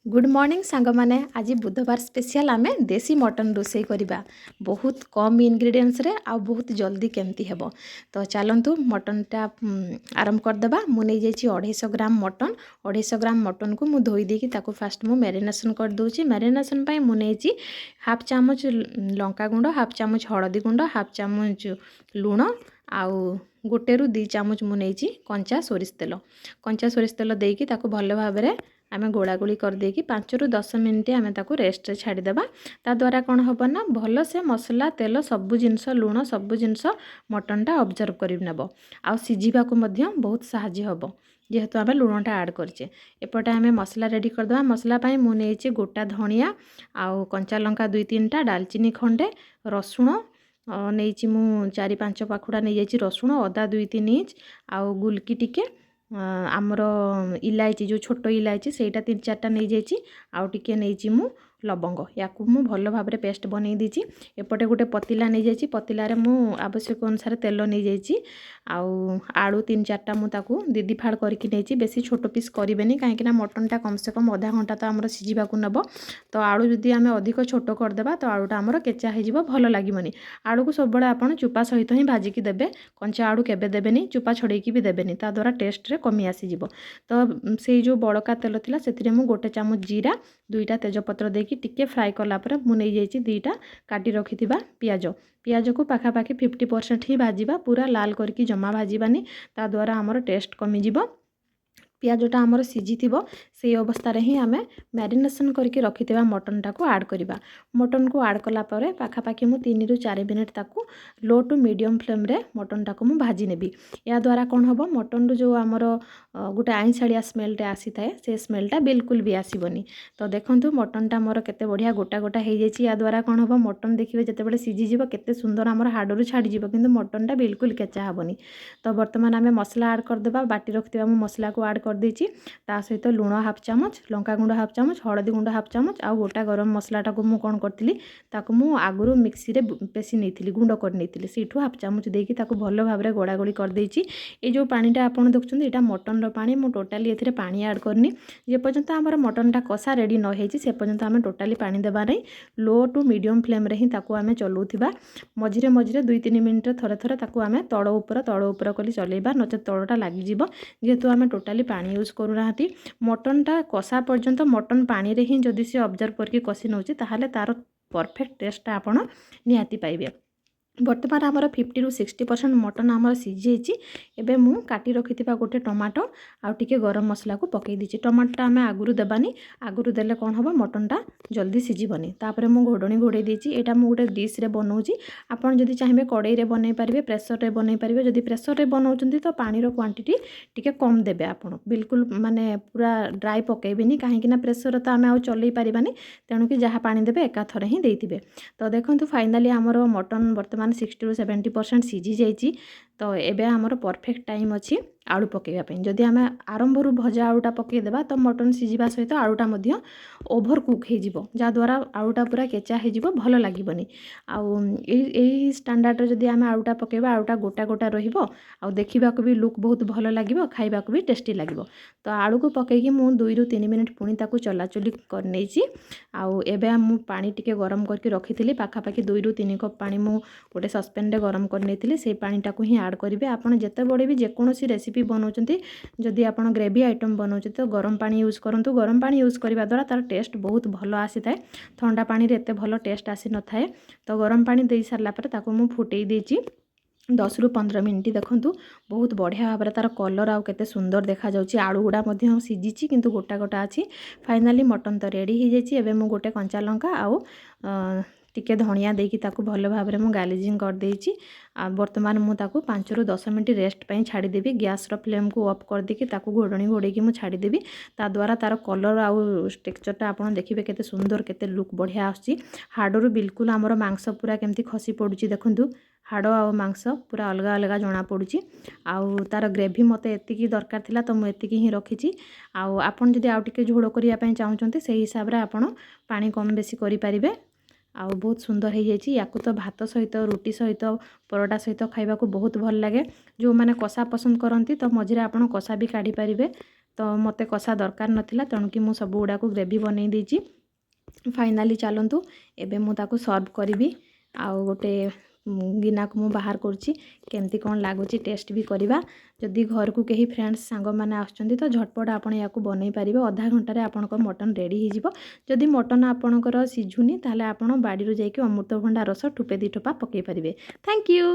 Good morning सांग माने आज बुधवार स्पेशल आमे देसी मटन रोसे करवा बहुत कम इनग्रेडिएंट्स रे आ बहुत जल्दी केमती हेबो। तो चलतु मटनटा आरंभ करदेबा। मु नहीं जाइए 250 ग्राम मटन। 250 ग्राम मटन को मु धोई देकी ताको फास्ट मु मैरिनेशन कर दूची। मैरिनेशन पाई मु नहीं हाफ चामच लंका गुंड, हाफ चामच हळदी गुंड, हाफ चामच लुण आउ गोटे रु 2 चामच मु नहीं कंचा सोरिष तेल। कंचा सोरिष तेल देकी ताको भल भाव में आमे गोलागोली कर देकी 5 रु 10 मिनिट आमे ताको रेस्ट रे छाड़ीदेबा। ता द्वारा कौन हम ना भल से मसला तेल सबु जिनस लुण सबु जिनस मटनटा ऑब्जर्व कर नेब आ सिझा को मध्य बहुत साहाय्य हम जेहेतु आमे लुणटा ऐड करचे। एपटे आमे मसला रेडी करदेबा। मसला पाई मु नेइचे गोटा धनिया आउ कंचा लंका 2-3टा, दालचीनी खंडे, रसुण नहीं मु 4-5 पाखुड़ा नहीं जाइए रसुण, अदा 2-3 इंच आउ गुलकी टिके आमर इलायची जो छोट इलायची सेटा 3-4टा नहीं जाइए आउ टिके नहीं मु लवंग या मु भल भाव में पेस्ट बनई दीची। एपटे गोटे पतीला नहीं जाइए, पतीला रे मु आवश्यक अनुसार तेल नहीं जाइए आउ आलू 3-4टा मु ताकू दीदी फाड़ करके नहीं बेसी छोट पीस करें कहीं मटनटा कम से कम आधा घंटा तो आमर सिझा नब। तो आलू जदि आम अधिक छोट करदेबा तो आलूटा आमर केचा हो भल लगे। आलू को सब बड़े आप चुपा सहित ही भाजिकी देबे। कंचा आलू केबे देबेनी, चुपा छड़ेकी भी देबेनी, ता द्वारा टेस्ट रे कमी आसीजिवो। तो से जो बड़का तेल थिला सेथिरे मु गोटे चामच जीरा, 2टा तेजपत्र देकी टिके फ्राए कला पर मु नहीं जाइए 2टा काटी रखिथिबा पियाज। पियाज को पाखापाखि 50% ही भाजिबा, पूरा लाल करके जमा भाजिबानी, ता द्वारा आमर टेस्ट कमिजिवो। पियाजटा आमर सिझी से अवस्था ही आम मैरिनेशन करके रखिथिबा मटनटा को ऐड करवा। मटन को ऐड कला परे पाखापाखि मु 3 रु 4 मिनिट ताकू लो टू मीडियम फ्लेम रे मटनटा को मु भाजी नेबी। या द्वारा कौन हम मटन जो आमर गोटे आइंसाड़िया स्मेलटे आसी थाए से स्मेलटा बिल्कुल भी आसबनी। तो देखंतु मटनटा मोर केते बढ़िया गोटा गोटा हो जाइए। या द्वारा कौन हम मटन देखिए जितेबाला सिझीजिव केते सुंदर आमर हाडरू छाड़ीजिव किंतु मटनटा बिल्कुल केचा हेबनी। तो बर्तमान आम मसला ऐड करदेबा। बाटी रखिथिबा मु मसला को ऐड कर देछि। ता सहित लुण हाफ चामच, लंका गुंड हाफ चामच, हळदी गुंड हाफ चामच आ गोटा गरम मसलाटा को मु कोन करथिली ताको मु आगुरु मिक्सी रे पेसी नैथिली, गुंड कर नैथिली। सेठू हाफ चामच देकी ताको भल भाव रे गोळागोळी कर देछि। ए जो पानीटा आपण देखुछन एटा मटन रो पानी, मु टोटाली एथिरे पानी ऐड करनी। जे पर्यंत हमर मटनटा कषा रेडी न हेछि से पर्यंत आमे टोटाली पानी देबा नै। लो टू मीडियम फ्लेम रे ही ताको आमे चलौथिबा। मझिरे मझिरे 2-3 मिनिट थरे थरे ताको आमे तळ ऊपर कली चलेबा, नचे तळटा लागि जिवो। जेहेतु आमे टोटाली पानी यूज करूना। मटनटा कषा पर्यंत मटन पानी रे ही जदि से ऑब्जर्व करके कषि नउछि ताहाले तार परफेक्ट टेस्टटा आपण निहाती पाइबे। बर्तमान आमर 50 रु 60% मटन आमर सिझी। एबे मु काटी रखिथिबा गोटे टमाटो आ टिके गरम मसला को पकई दीची। टमाटोटा आमे आगुरु देबानी, आगुरु देले कौन हम मटनटा जल्दी सिझीबनी। तापरे मु घोडणी घोड़े दीची। एटा मु गोटे डिश रे बनौची। आपण जदि चाहिबे कड़ाई रे बनै परिबे, प्रेशर रे बनै परिबे। जदि प्रेशर रे बनौचंती तो पानी रो क्वांटिटी टिके कम देबे आपण, बिल्कुल माने पूरा ड्राई पकेइबेनी काहेकि ना प्रेशर तो आमे आ चलै परिबानी, तेणु कि जहा पानी देबे एका थरे ही देइथिबे। तो देखंतु फाइनली आमर मटन वर्तमान 60 रु 70% सिझी जाइए। तो एबे आमर परफेक्ट टाइम अच्छी आलू पकेइबा। जदि आमे आरंभरू भजा आलूटा पकेइदेबा तो मटन सिझिबा सहित आलूटा मध्य ओभर कुक हो जा द्वारा आलूटा पूरा केचा हो भल लगे। आउ एई स्टैंडर्ड रे जदि आमे आलूटा पकेइबा आलूटा गोटा गोटा रहिबो आ देखिबा को भी लुक बहुत भल लगे, खाइबा को भी टेस्टी लगे। तो आलू को पकेइकी मु 2 रु 3 मिनिट पुणी ताकू चलाचुली कर नेइची। आउ एबे मु पानी टिके गरम करके रखिथिली, पाखापाखि 2 रु 3 कप पानी मु गोटे सस्पेन रे गरम कर नेइथिली। से पानीटा को ही ऐड करिवे। आपण जेते बड़े भी जेकोसी रेसिपी बनाउचंती जदि आपण ग्रेवी आइटम बनाउचंती तो गरम पानी यूज करंतु। गरम पानी यूज करबा द्वारा तार टेस्ट बहुत भल आसी थाए। ठंडा पानी रे एते भल टेस्ट आसी न थाए। तो गरम पानी देई सारला पर ताको मु फुटेई देची 10 रु 15 मिनिट। देखंतु बहुत बढ़िया भाव तार कलर आउ केते सुंदर देखा जाउची। आलू गुडा मध्य सिझीची किंतु गोटा गोटा अछि। फाइनली मटन तो रेडी हो जाइए। एबे मु गोटे कंचा लंका आउ टिके धनिया देकी ताकू भल भाव में मु गार्निशिंग कर देइची। आ वर्तमान मु ताकू 5 रु 10 मिनिट रेस्ट पई छाड़ी देबी। गैस रो फ्लेम को ऑफ कर देकी ताकू घोडणी घोड़ेकी मु छाड़ी देबी। ता द्वारा तार कलर आउ टेक्सचरटा आपण देखिबे केते सुंदर केते लुक बढ़िया आछि। हाडरू बिल्कुल हमर मांस पूरा केमती खसी पडुची देखंतु। हाड़ आ मांस पूरा अलग अलग जना पड़ुची। आउ तार ग्रेवी मते एतिकी दरकार थिला तो मु एतिकी ही रखिची। आउ आपण जदि आउ टिके झोड़ करिया पई चाहुचंती सेही हिसाब रे आपण पानी कम बेसी करि परिबे। आउ बहुत सुंदर हो जाइए। या तो भात सहित, रुटी सहित, परोटा सहित खाइबा को बहुत भल लगे। जो माने कषा पसंद करती तो मझे आप कषा भी काढ़ी पारिबे। तो ମୋତେ କଷା ଦରକାର ନଥିଲା ତେଣୁକି ମୁଁ ସବୁ ଗୁଡ଼ାକୁ ଗ୍ରେଭି ବନେଇ ଦେଇଛି। ଫାଇନାଲି ଚାଲନ୍ତୁ ଏବେ ମୁଁ ତାକୁ ସର୍ଭ କରିବି। ଆଉ ଗୋଟେ ଗିନାକୁ ମୁଁ ବାହାର କରୁଛି, କେମିତି କ'ଣ ଲାଗୁଛି ଟେଷ୍ଟ ବି କରିବା। ଯଦି ଘରକୁ କେହି ଫ୍ରେଣ୍ଡସ୍ ସାଙ୍ଗମାନେ ଆସୁଛନ୍ତି ତ ଝଟପଟ ଆପଣ ୟାକୁ ବନେଇ ପାରିବେ, ଅଧା ଘଣ୍ଟାରେ ଆପଣଙ୍କ ମଟନ୍ ରେଡ଼ି ହେଇଯିବ। ଯଦି ମଟନ୍ ଆପଣଙ୍କର ସିଝୁନି ତାହେଲେ ଆପଣ ବାଡ଼ିରୁ ଯାଇକି ଅମୃତଭଣ୍ଡା ରସ ଠୋପେ ଦୁଇ ଠୋପା ପକାଇ ପାରିବେ। Thank you.